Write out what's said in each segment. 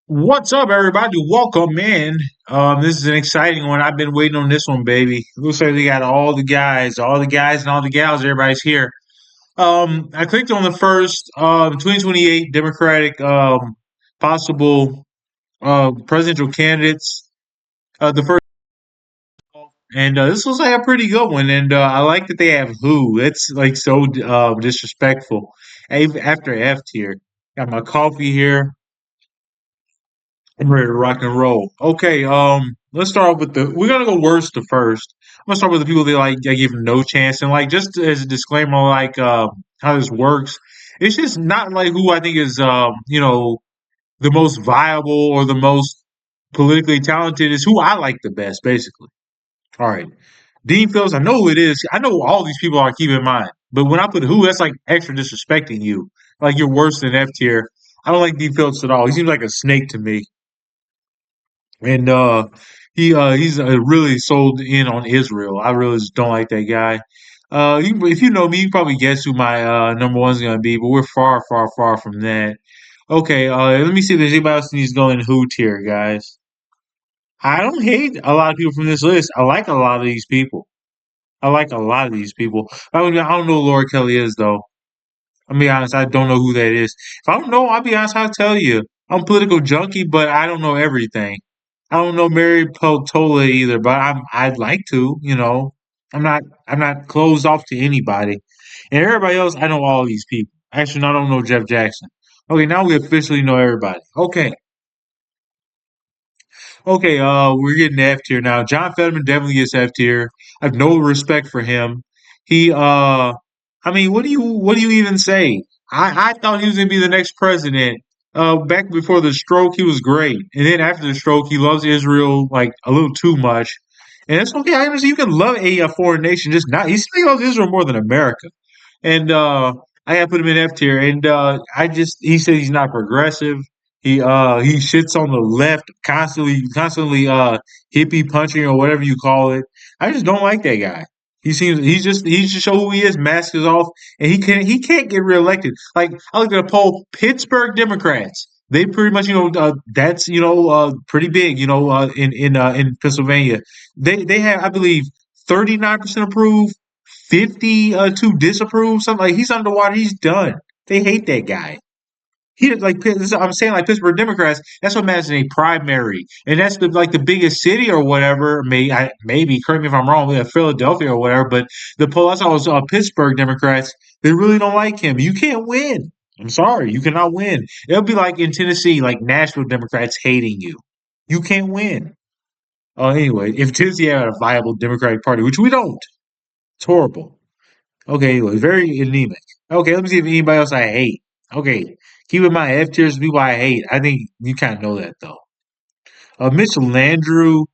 What's up, everybody? Welcome in. This is an exciting one. I've been waiting on this one, baby. Looks like they got all the guys and all the gals. Everybody's here. I clicked on the first 2028 Democratic possible presidential candidates. The first, and this was like a pretty good one. And I like that they have who. It's like so disrespectful. After F tier, got my coffee here. I'm ready to rock and roll. Okay, let's start off with we're gonna go worst to first. I'm gonna start with the people that like I give no chance, and like just as a disclaimer, like how this works, it's just not like who I think is the most viable or the most politically talented. Is who I like the best, basically. All right, Dean Phillips, I know who it is. I know all these people are. Keep in mind, but when I put who, that's like extra disrespecting you. Like you're worse than F tier. I don't like Dean Phillips at all. He seems like a snake to me. And he's really sold in on Israel. I really just don't like that guy. If you know me, you probably guess who my number one's gonna be, but we're far, far, far from that. Okay, let me see if there's anybody else that needs to go in who tier, guys. I don't hate a lot of people from this list. I like a lot of these people. I like a lot of these people. I don't know who Laura Kelly is though. I'll be honest, I don't know who that is. If I don't know, I'll be honest, I'll tell you. I'm a political junkie, but I don't know everything. I don't know Mary Peltola either, but I'd like to. I'm not closed off to anybody. And everybody else, I know all these people. Actually, no, I don't know Jeff Jackson. Okay, now we officially know everybody. Okay, we're getting F tier now. John Fetterman definitely gets F tier. I have no respect for him. He, I mean, what do you even say? I thought he was gonna be the next president. Back before the stroke, he was great, and then after the stroke, he loves Israel like a little too much. And it's okay. I understand you can love a foreign nation, just not. He loves Israel more than America. And I gotta put him in F tier. And he said he's not progressive. He shits on the left constantly hippie punching or whatever you call it. I just don't like that guy. He just show who he is, mask is off, and he can't get reelected. Like I looked at a poll, Pittsburgh Democrats. They pretty much that's pretty big in Pennsylvania. They have I believe 39% approve, 52 disapprove. Something like he's underwater. He's done. They hate that guy. I'm saying like Pittsburgh Democrats. That's what matters in a primary, and that's the biggest city or whatever. Maybe correct me if I'm wrong. We have Philadelphia or whatever, but the poll I saw was Pittsburgh Democrats. They really don't like him. You can't win. I'm sorry, you cannot win. It'll be like in Tennessee, like Nashville Democrats hating you. You can't win. Anyway, if Tennessee had a viable Democratic Party, which we don't, it's horrible. Okay, anyway, very anemic. Okay, let me see if anybody else I hate. Okay, keep in mind F tiers people I hate. I think you kind of know that though. Mitch Landrieu.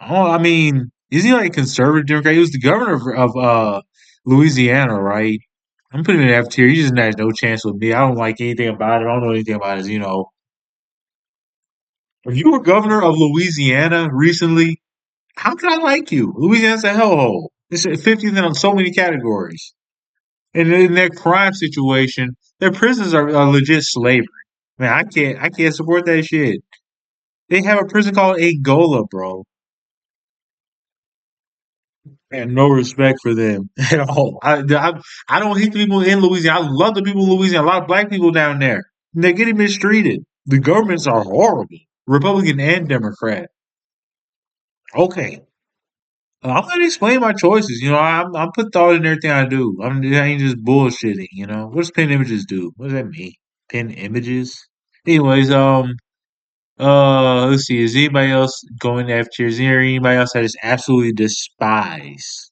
Oh, I mean, is he like a conservative Democrat? He was the governor of Louisiana, right? I'm putting him in F tier. He just has no chance with me. I don't like anything about it. I don't know anything about it. If you were governor of Louisiana recently, how could I like you? Louisiana's a hellhole. It's 50th in so many categories. And in their crime situation, their prisons are legit slavery. Man, I can't support that shit. They have a prison called Angola, bro, and no respect for them at all. I don't hate the people in Louisiana. I love the people in Louisiana. A lot of black people down there. And they're getting mistreated. The governments are horrible, Republican and Democrat. Okay, I'm gonna explain my choices. I'm put thought in everything I do. I ain't just bullshitting. What does pin images do? What does that mean? Pin images. Anyways, let's see. Is anybody else going after? Is there anybody else I just absolutely despise?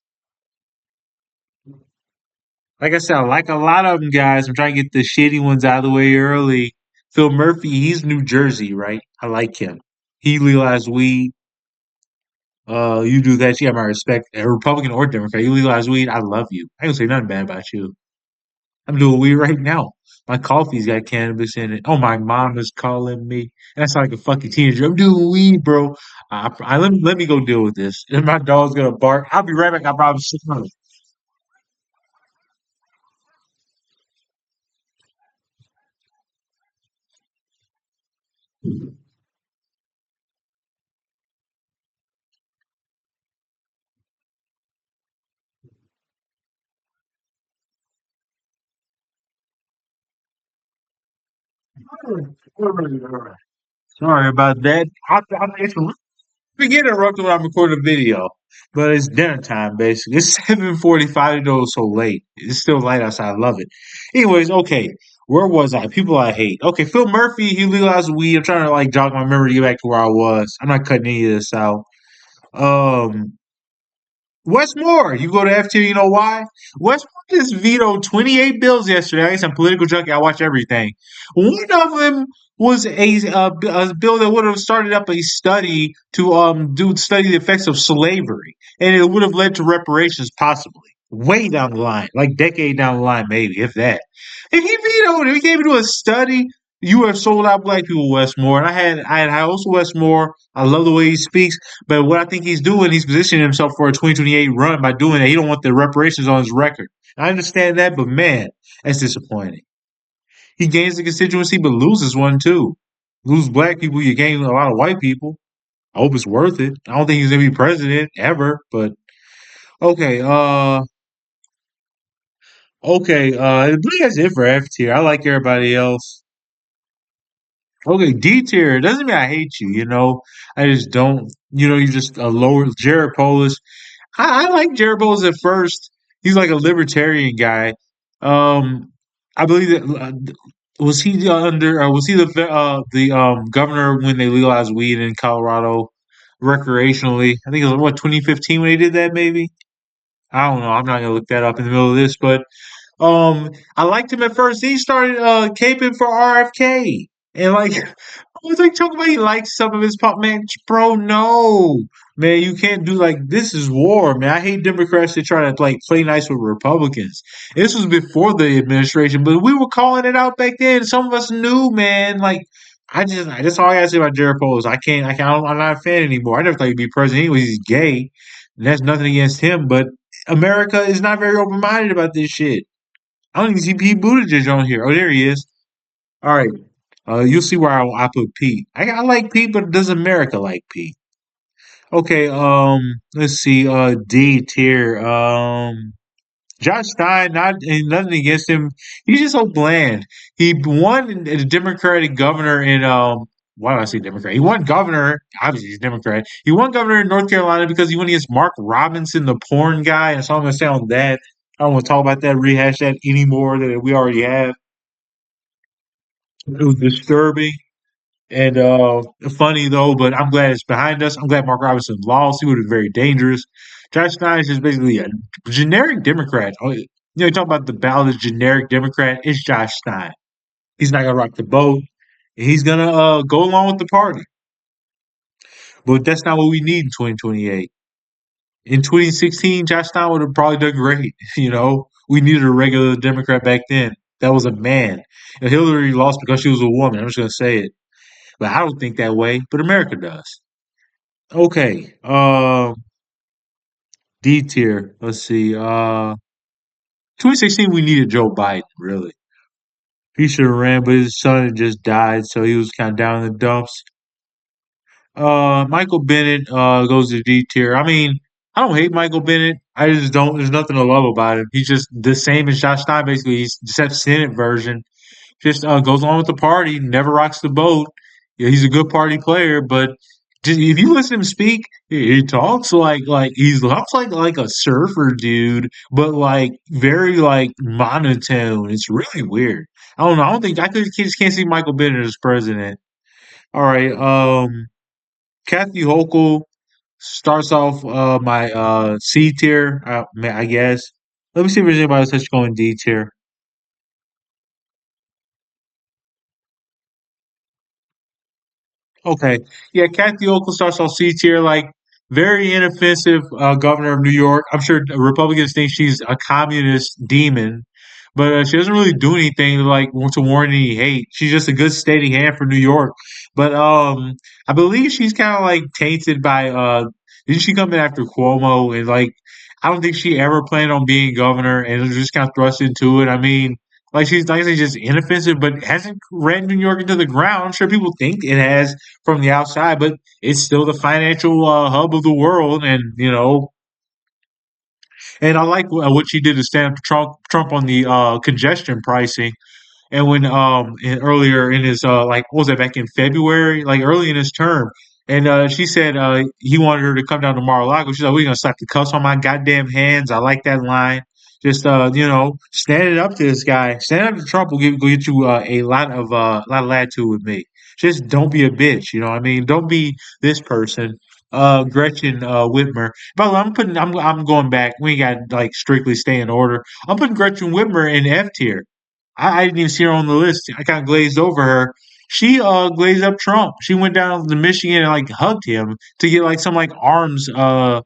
Like I said, I like a lot of them, guys. I'm trying to get the shitty ones out of the way early. Phil Murphy, he's New Jersey, right? I like him. He legalized weed. You do that, you have my respect. A Republican or Democrat, you legalize weed, I love you. I ain't gonna say nothing bad about you. I'm doing weed right now. My coffee's got cannabis in it. Oh, my mom is calling me. And I sound like a fucking teenager. I'm doing weed, bro. Let me go deal with this. And my dog's gonna bark. I'll be right back. I promise. Sorry about that. It's we get interrupted when I'm recording a video, but it's dinner time basically. It's 7:45. Though it's so late. It's still light outside. I love it. Anyways, okay. Where was I? People I hate. Okay, Phil Murphy. He legalized weed. I'm trying to like jog my memory to get back to where I was. I'm not cutting any of this out. Um, What's more, you go to FT, you know why? Westmore just vetoed 28 bills yesterday. I guess I'm political junkie. I watch everything. One of them was a bill that would have started up a study to study the effects of slavery, and it would have led to reparations possibly way down the line, like decade down the line, maybe if that. If he vetoed it, he gave it to a study. You have sold out black people, Westmore. And I had House Westmore. I love the way he speaks. But what I think he's doing, he's positioning himself for a 2028 run by doing that. He don't want the reparations on his record. I understand that, but man, that's disappointing. He gains the constituency, but loses one too. Lose black people, you gain a lot of white people. I hope it's worth it. I don't think he's gonna be president ever, but okay. I believe that's it for F tier. I like everybody else. Okay, D tier doesn't mean I hate you. I just don't. You're just a lower Jared Polis. I like Jared Bowles at first. He's like a libertarian guy. I believe that was he under was he the governor when they legalized weed in Colorado recreationally? I think it was what 2015 when they did that. Maybe I don't know. I'm not gonna look that up in the middle of this, but I liked him at first. He started caping for RFK, and like I was like talking about he likes some of his pop man, bro. No, man, you can't do like this is war, man. I hate Democrats that try to like play nice with Republicans. This was before the administration, but we were calling it out back then. Some of us knew, man. Like that's all I gotta say about Jared Polis. I'm not a fan anymore. I never thought he'd be president. Anyways, he's gay, and that's nothing against him, but America is not very open minded about this shit. I don't even see Pete Buttigieg on here. Oh, there he is. All right. You'll see where I put Pete. I like Pete, but does America like Pete? Okay. Let's see. D tier. Josh Stein. Not nothing against him. He's just so bland. He won the Democratic governor in Why do I say Democrat? He won governor. Obviously, he's Democrat. He won governor in North Carolina because he won against Mark Robinson, the porn guy. And so I'm gonna say on that. I don't want to talk about that, rehash that anymore that we already have. It was disturbing and funny though, but I'm glad it's behind us. I'm glad Mark Robinson lost. He would have been very dangerous. Josh Stein is just basically a generic Democrat. You talk about the ballot generic Democrat. It's Josh Stein. He's not gonna rock the boat. He's gonna go along with the party. But that's not what we need in 2028. In 2016, Josh Stein would have probably done great. We needed a regular Democrat back then. That was a man. And Hillary lost because she was a woman. I'm just gonna say it. But I don't think that way. But America does. Okay. D tier. Let's see. 2016 we needed Joe Biden, really. He should have ran, but his son had just died, so he was kind of down in the dumps. Michael Bennett goes to D tier. I mean, I don't hate Michael Bennett. I just don't. There's nothing to love about him. He's just the same as Josh Stein. Basically, he's just that Senate version. Just goes along with the party. Never rocks the boat. Yeah, he's a good party player, but just, if you listen to him speak, he talks like he talks like a surfer dude, but like very like monotone. It's really weird. I don't know. I don't think just can't see Michael Bennett as president. All right. Kathy Hochul starts off my C tier, I guess. Let me see if there's anybody else that's going D tier. Okay. Yeah, Kathy Hochul starts off C tier, like very inoffensive governor of New York. I'm sure Republicans think she's a communist demon, but she doesn't really do anything to like to warrant any hate. She's just a good steady hand for New York. But I believe she's kind of like tainted by didn't she come in after Cuomo and like I don't think she ever planned on being governor and was just kind of thrust into it. I mean, like she's like I say, just inoffensive, but hasn't ran New York into the ground. I'm sure people think it has from the outside, but it's still the financial hub of the world, and I like what she did to stand up to Trump on the congestion pricing. And when earlier in his like what was that back in February, like early in his term, and she said he wanted her to come down to Mar-a-Lago. She's like, "We're gonna slap the cuffs on my goddamn hands." I like that line. Just standing up to this guy, standing up to Trump will get you a lot of latitude with me. Just don't be a bitch. You know what I mean? Don't be this person. Gretchen Whitmer. By the way, I'm going back. We ain't got like strictly stay in order. I'm putting Gretchen Whitmer in F tier. I didn't even see her on the list. I kind of glazed over her. She glazed up Trump. She went down to Michigan and like hugged him to get like some like arms uh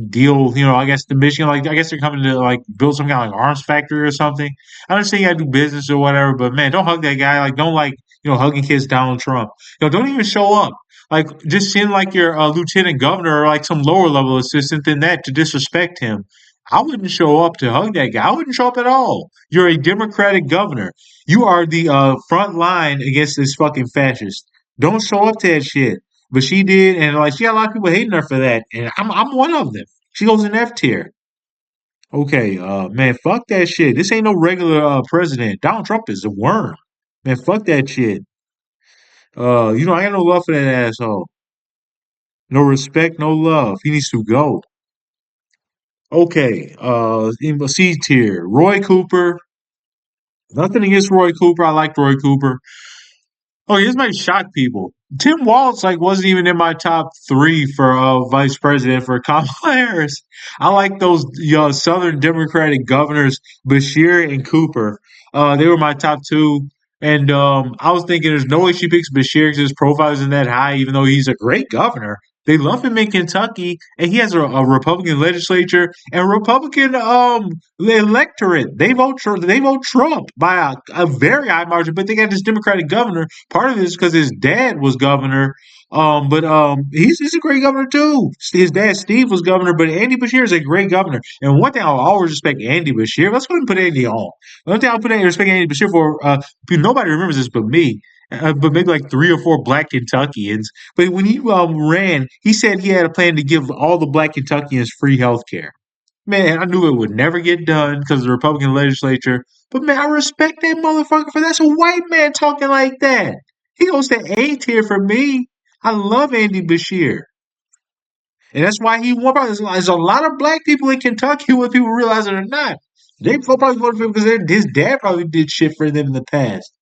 deal. I guess the Michigan like I guess they're coming to like build some kind of like arms factory or something. I understand you gotta do business or whatever, but man, don't hug that guy. Like don't like hugging kids Donald Trump. Don't even show up. Like just send like your lieutenant governor or like some lower level assistant than that to disrespect him. I wouldn't show up to hug that guy. I wouldn't show up at all. You're a Democratic governor. You are the front line against this fucking fascist. Don't show up to that shit. But she did, and like she got a lot of people hating her for that, and I'm one of them. She goes in F tier. Okay, man, fuck that shit. This ain't no regular president. Donald Trump is a worm. Man, fuck that shit. I got no love for that asshole. No respect, no love. He needs to go. Okay, in the C tier, Roy Cooper. Nothing against Roy Cooper. I like Roy Cooper. Oh, this might shock people. Tim Walz like wasn't even in my top three for vice president for Kamala Harris. I like those Southern Democratic governors, Bashir and Cooper. They were my top two. And I was thinking there's no way she picks Bashir because his profile isn't that high, even though he's a great governor. They love him in Kentucky, and he has a Republican legislature and Republican electorate. They vote Trump by a very high margin, but they got this Democratic governor. Part of it is because his dad was governor. But he's a great governor too. His dad Steve was governor, but Andy Bashir is a great governor. And one thing I'll always respect Andy Bashir. Let's go ahead and put Andy on. One thing I'll put respect Andy Bashir for. Nobody remembers this but me. But maybe like three or four black Kentuckians. But when he ran, he said he had a plan to give all the black Kentuckians free health care. Man, I knew it would never get done because of the Republican legislature. But man, I respect that motherfucker for that's a white man talking like that. He goes to A tier for me. I love Andy Bashir. And that's why he won. There's a lot of black people in Kentucky, whether people realize it or not. They probably voted for him because his dad probably did shit for them in the past.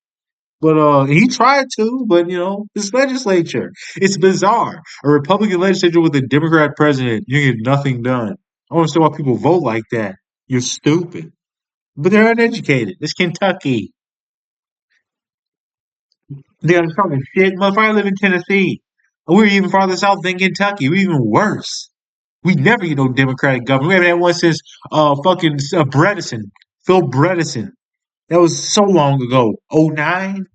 But he tried to, but this legislature. It's bizarre. A Republican legislature with a Democrat president, you get nothing done. I don't understand why people vote like that. You're stupid. But they're uneducated. It's Kentucky. They're talking shit. Motherfucker, I live in Tennessee. We're even farther south than Kentucky. We're even worse. We never get no Democratic government. We haven't had one since fucking Bredesen. Phil Bredesen. That was so long ago. '09.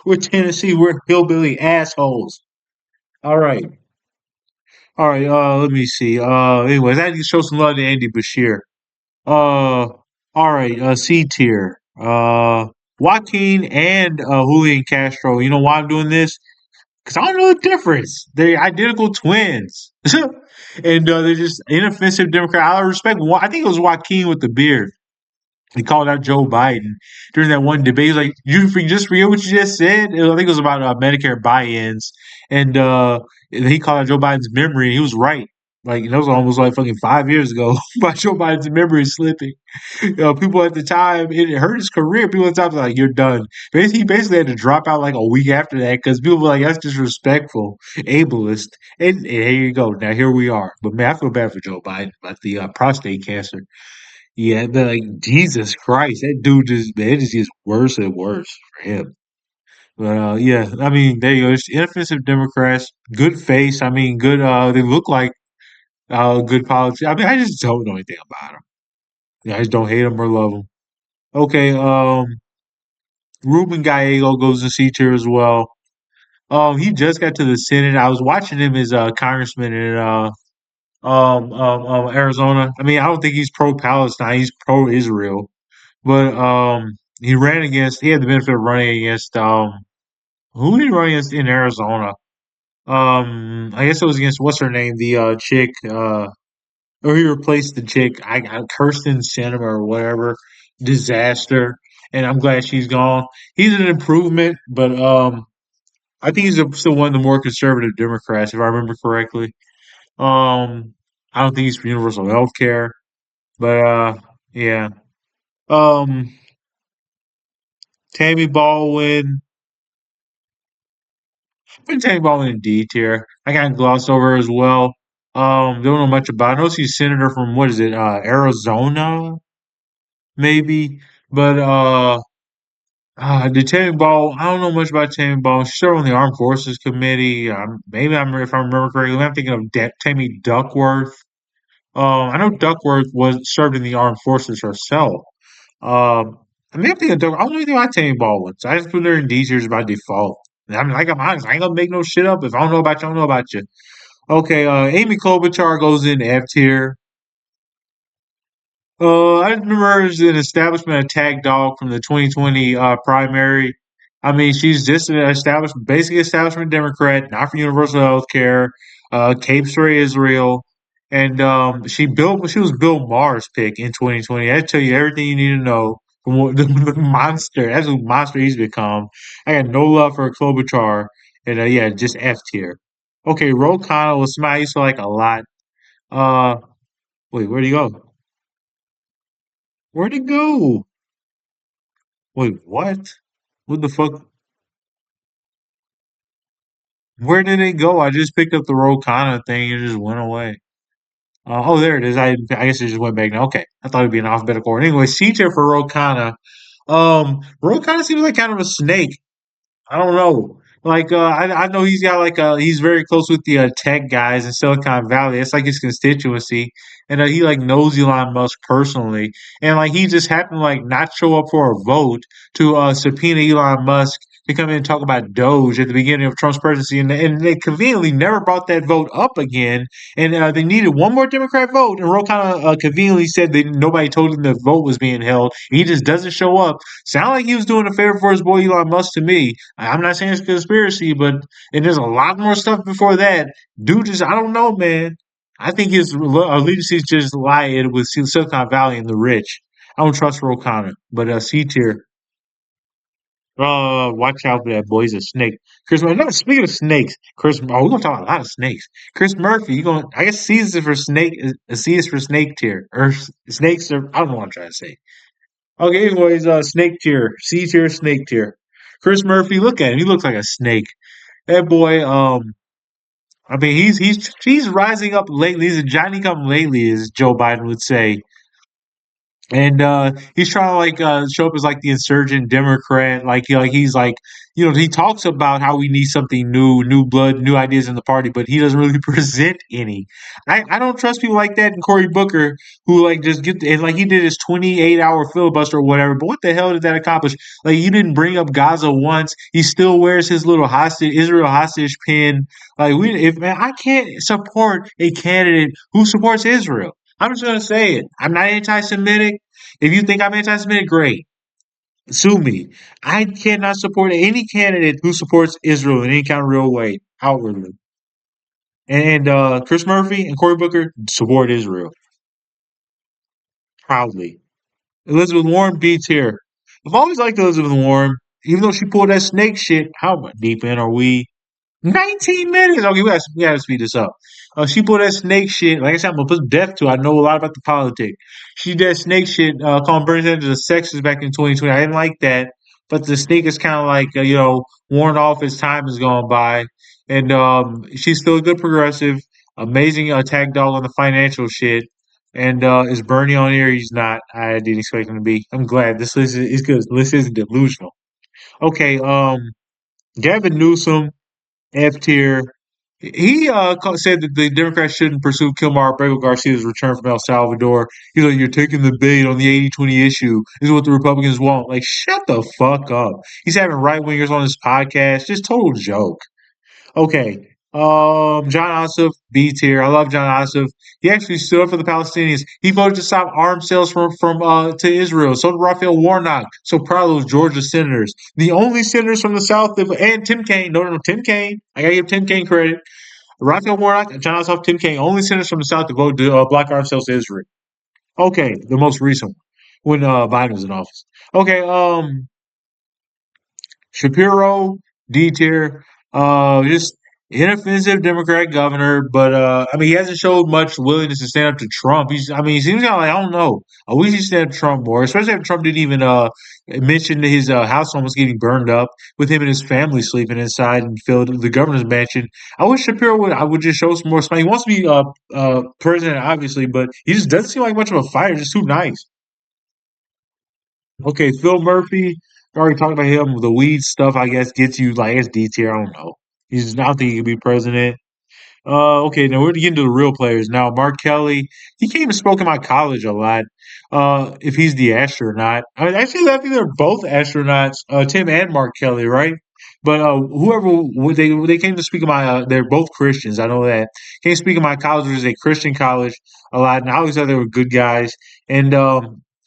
We're Tennessee. We're hillbilly assholes. All right. All right. Let me see. Anyways, I need to show some love to Andy Bashir. All right. C tier. Joaquin and Julian Castro. You know why I'm doing this? Because I don't know the difference. They're identical twins. And they're just inoffensive Democrat. I respect. I think it was Joaquin with the beard. He called out Joe Biden during that one debate. He was like, just forget what you just said?" I think it was about Medicare buy-ins, and he called out Joe Biden's memory, and he was right. Like that was almost like fucking 5 years ago about Joe Biden's memory slipping. People at the time, it hurt his career. People at the time were like, "You're done." He basically had to drop out like a week after that because people were like, "That's disrespectful, ableist." And here you go. Now here we are. But man, I feel bad for Joe Biden about the prostate cancer. Yeah, but like Jesus Christ, that dude man, it just gets worse and worse for him. But yeah, I mean, there you go. It's inoffensive Democrats, good face. I mean, good. They look like good politics. I mean, I just don't know anything about them. Yeah, I just don't hate them or love them. Okay, Ruben Gallego goes to C tier as well. He just got to the Senate. I was watching him as a congressman in Arizona. I mean, I don't think he's pro Palestine. He's pro Israel. But he ran against. He had the benefit of running against. Who did he run against in Arizona? I guess it was against what's her name, the chick. Or he replaced the chick. Kirsten Sinema or whatever. Disaster. and I'm glad she's gone. He's an improvement, but I think he's still one of the more conservative Democrats, if I remember correctly. Um, I don't think he's for universal health care, but yeah. Um, Tammy Baldwin, I've been Tammy Baldwin in D tier. I kind of glossed over her as well. Don't know much about. I know she's senator from what is it, Arizona, maybe. But the Tammy Ball, I don't know much about Tammy Ball. She's served on the Armed Forces Committee. Maybe I'm if I remember correctly. I'm thinking of Tammy Duckworth. I know Duckworth was served in the armed forces herself. I mean, I'm thinking Duck. I don't know anything about Tammy Baldwin, so I just put her in D tiers by default. I mean, like I'm honest, I ain't gonna make no shit up. If I don't know about you, I don't know about you. Okay, Amy Klobuchar goes in F tier. I remember her as an establishment attack dog from the 2020 primary. I mean, she's just an basic establishment Democrat, not for universal health care, capes for Israel, and she was Bill Maher's pick in 2020. I tell you everything you need to know from what the monster, that's what monster he's become. I got no love for Klobuchar, and yeah, just F tier. Okay, Ro Khanna was somebody I used to like a lot. Uh, wait, where'd he go? Where'd he go? Wait, what? What the fuck? Where did it go? I just picked up the Rokana thing and it just went away. Oh, there it is. I guess it just went back now. Okay, I thought it'd be an alphabetical order. Anyway, C tier for Rokana. Rokana seems like kind of a snake. I don't know. Like I know he's got like he's very close with the tech guys in Silicon Valley. It's like his constituency, and he like knows Elon Musk personally, and like he just happened to like not show up for a vote to subpoena Elon Musk to come in and talk about Doge at the beginning of Trump's presidency, and they conveniently never brought that vote up again, and they needed one more Democrat vote, and Ro kind of conveniently said that nobody told him the vote was being held. He just doesn't show up. Sound like he was doing a favor for his boy Elon Musk to me. I'm not saying it's a conspiracy, but and there's a lot more stuff before that. Dude, just I don't know, man. I think his allegiance is just lying with Silicon Valley and the rich. I don't trust Ro Khanna, but C tier. Watch out for that boy. He's a snake. Chris, no, speaking of snakes, Chris. Oh, we're gonna talk about a lot of snakes. Chris Murphy, you going? I guess C is for snake. C is for snake tier, or snakes. Are, I don't know what I'm trying to say. Okay, anyways, snake tier, C tier, snake tier. Chris Murphy, look at him. He looks like a snake. That boy, I mean, he's rising up lately. He's a Johnny come lately, as Joe Biden would say. And he's trying to like show up as like the insurgent Democrat, he's like he talks about how we need something new, new blood, new ideas in the party, but he doesn't really present any. I don't trust people like that. And Cory Booker, who like just get and like he did his 28-hour filibuster or whatever. But what the hell did that accomplish? Like you didn't bring up Gaza once. He still wears his little hostage Israel hostage pin. Like if man, I can't support a candidate who supports Israel. I'm just gonna say it. I'm not anti-Semitic. If you think I'm anti-Semitic, great. Sue me. I cannot support any candidate who supports Israel in any kind of real way, outwardly. And Chris Murphy and Cory Booker support Israel proudly. Elizabeth Warren beats here. I've always liked Elizabeth Warren, even though she pulled that snake shit. How deep in are we? 19 minutes. Okay, we gotta speed this up. She pulled that snake shit. Like I said, I'm gonna put death to. I know a lot about the politics. She did that snake shit, calling Bernie Sanders a sexist back in 2020. I didn't like that, but the snake is kind of like worn off as time has gone by, and she's still a good progressive, amazing attack dog on the financial shit. And is Bernie on here? He's not. I didn't expect him to be. I'm glad this list is good. This list isn't delusional. Okay, Gavin Newsom. F tier. He said that the Democrats shouldn't pursue Kilmar Abrego Garcia's return from El Salvador. He's like, you're taking the bait on the 80-20 issue. This is what the Republicans want. Like, shut the fuck up. He's having right wingers on his podcast. Just total joke. Okay. John Ossoff, B tier. I love John Ossoff. He actually stood up for the Palestinians. He voted to stop arms sales from to Israel. So did Raphael Warnock. So proud of those Georgia senators. The only senators from the South and Tim Kaine. No, Tim Kaine. I gotta give Tim Kaine credit. Raphael Warnock, John Ossoff, Tim Kaine. Only senators from the South to vote to block arms sales to Israel. Okay, the most recent one. when Biden was in office. Okay, Shapiro, D tier, just inoffensive Democrat governor, but I mean he hasn't showed much willingness to stand up to Trump. I mean he seems kind of like I don't know. I wish he stand up to Trump more, especially if Trump didn't even mention his house almost getting burned up with him and his family sleeping inside and filled the governor's mansion. I wish Shapiro would I would just show some more smile. He wants to be president obviously, but he just doesn't seem like much of a fighter. Just too nice. Okay, Phil Murphy. We already talked about him. The weed stuff, I guess, gets you like it's D tier. I don't know. He's I don't think he could be president. Okay, now we're getting to the real players now. Mark Kelly, he came and spoke in my college a lot. If he's the astronaut, I mean, actually, I think they're both astronauts, Tim and Mark Kelly, right? But whoever they came to speak in my, they're both Christians. I know that came to speak in my college, which is a Christian college, a lot, and I always thought they were good guys. And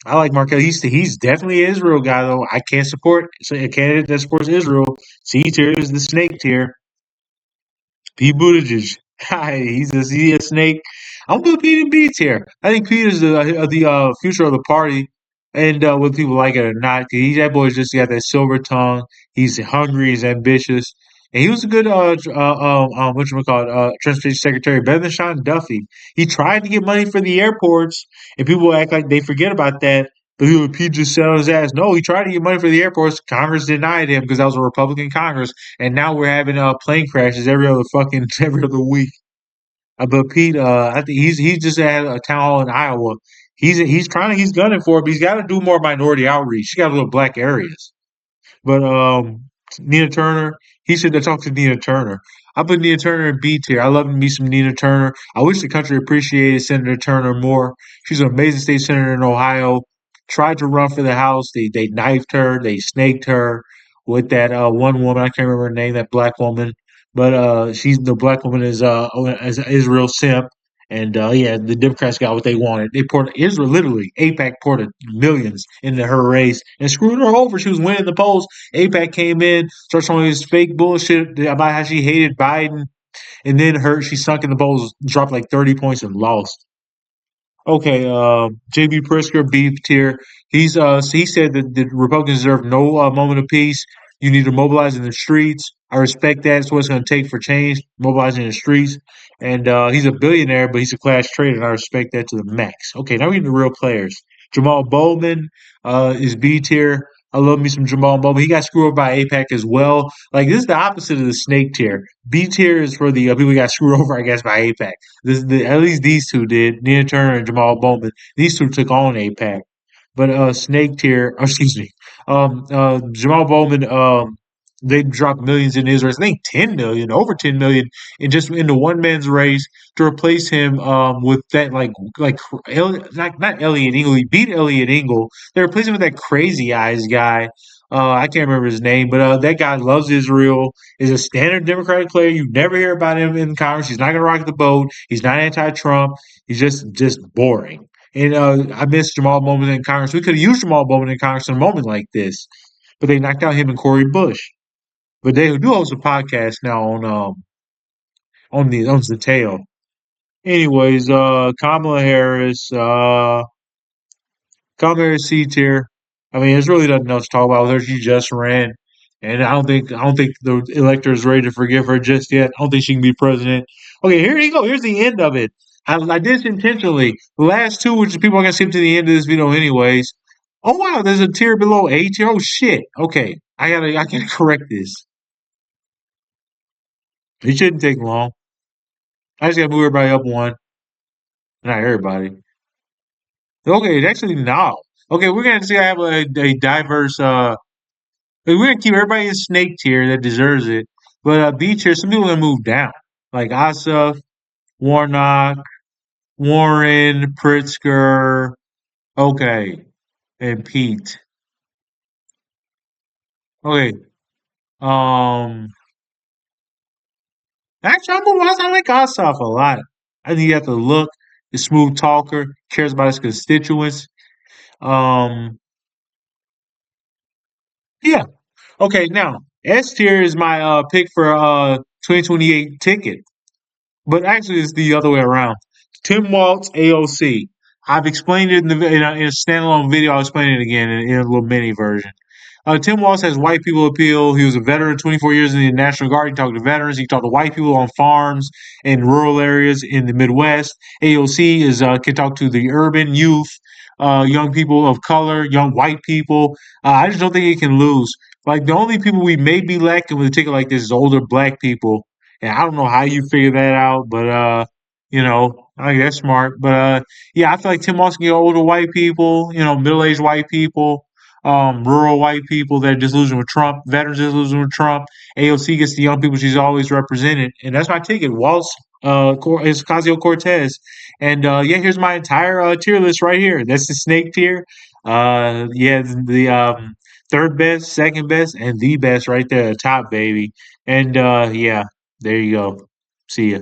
I like Mark Kelly. He's definitely an Israel guy, though. I can't support a candidate that supports Israel. C tier is the snake tier. Pete Buttigieg. He a snake. I'm put Pete in B tier. I think Pete is the future of the party, and whether people like it or not, 'cause that boy's just got that silver tongue. He's hungry. He's ambitious, and he was a good what you call it transportation secretary, better than Sean Duffy. He tried to get money for the airports, and people act like they forget about that. But Pete just sat on his ass. No, he tried to get money for the airports. Congress denied him because that was a Republican Congress, and now we're having plane crashes every other fucking every other week. But Pete, I think he's just at a town hall in Iowa. He's gunning for it, but he's got to do more minority outreach. He's got to little black areas. But Nina Turner, he should have talked to Nina Turner. I put Nina Turner in B tier. I love me some Nina Turner. I wish the country appreciated Senator Turner more. She's an amazing state senator in Ohio. Tried to run for the House. They knifed her. They snaked her with that one woman. I can't remember her name. That black woman, but she's the black woman is Israel simp. And yeah, the Democrats got what they wanted. They poured Israel literally. APAC poured millions into her race and screwed her over. She was winning the polls. APAC came in, started showing this fake bullshit about how she hated Biden, and then she sunk in the polls, dropped like 30 points and lost. Okay, JB Prisker, beef tier. He said that the Republicans deserve no moment of peace. You need to mobilize in the streets. I respect that. It's what it's going to take for change, mobilizing in the streets. And he's a billionaire, but he's a class traitor, and I respect that to the max. Okay, now we're getting the real players. Jamal Bowman is B tier. I love me some Jamal Bowman. He got screwed over by APAC as well. Like this is the opposite of the snake tier. B tier is for the people who got screwed over, I guess, by APAC. At least these two did. Nina Turner and Jamal Bowman. These two took on APAC. But Snake tier, excuse me, Jamal Bowman, they dropped millions in Israel. I think 10 million, over 10 million, in just in the one man's race to replace him with that not Elliot Engel. He beat Elliot Engel. They replaced him with that crazy eyes guy. I can't remember his name, but that guy loves Israel. Is a standard Democratic player. You never hear about him in Congress. He's not going to rock the boat. He's not anti-Trump. He's just boring. And I miss Jamal Bowman in Congress. We could have used Jamal Bowman in Congress in a moment like this, but they knocked out him and Cory Bush. But they do host a podcast now on the tail. Anyways, Kamala Harris C tier. I mean, there's really nothing else to talk about with her. She just ran, and I don't think the electors ready to forgive her just yet. I don't think she can be president. Okay, here you go. Here's the end of it. I did this intentionally. The last two, which people are gonna skip to the end of this video anyways. Oh wow, there's a tier below A tier. Oh shit. Okay, I gotta correct this. It shouldn't take long. I just gotta move everybody up one. Not everybody. Okay, actually now. Okay, we're gonna see I have a diverse we're gonna keep everybody in snake tier that deserves it. But B tier, some people are gonna move down. Like Asaf, Warnock, Warren, Pritzker, okay, and Pete. Okay. Um Actually I like Asaf a lot. I think he has the look, the smooth talker, cares about his constituents. Um yeah. Okay, now S tier is my pick for 2028 ticket. But actually, it's the other way around. Tim Waltz, AOC. I've explained it in a standalone video. I'll explain it again in a little mini version. Tim Walz has white people appeal. He was a veteran, 24 years in the National Guard. He talked to veterans. He talked to white people on farms in rural areas in the Midwest. AOC can talk to the urban youth, young people of color, young white people. I just don't think it can lose. Like the only people we may be lacking with a ticket like this is older black people. And I don't know how you figure that out, but I think that's smart. But yeah, I feel like Tim Walz can get older white people, middle aged white people, rural white people that are disillusioned with Trump, veterans disillusioned with Trump. AOC gets the young people she's always represented, and that's my ticket. Waltz is Ocasio Cortez, and yeah, here's my entire tier list right here. That's the snake tier. Yeah, the third best, second best, and the best right there, top baby. And yeah, there you go. See ya.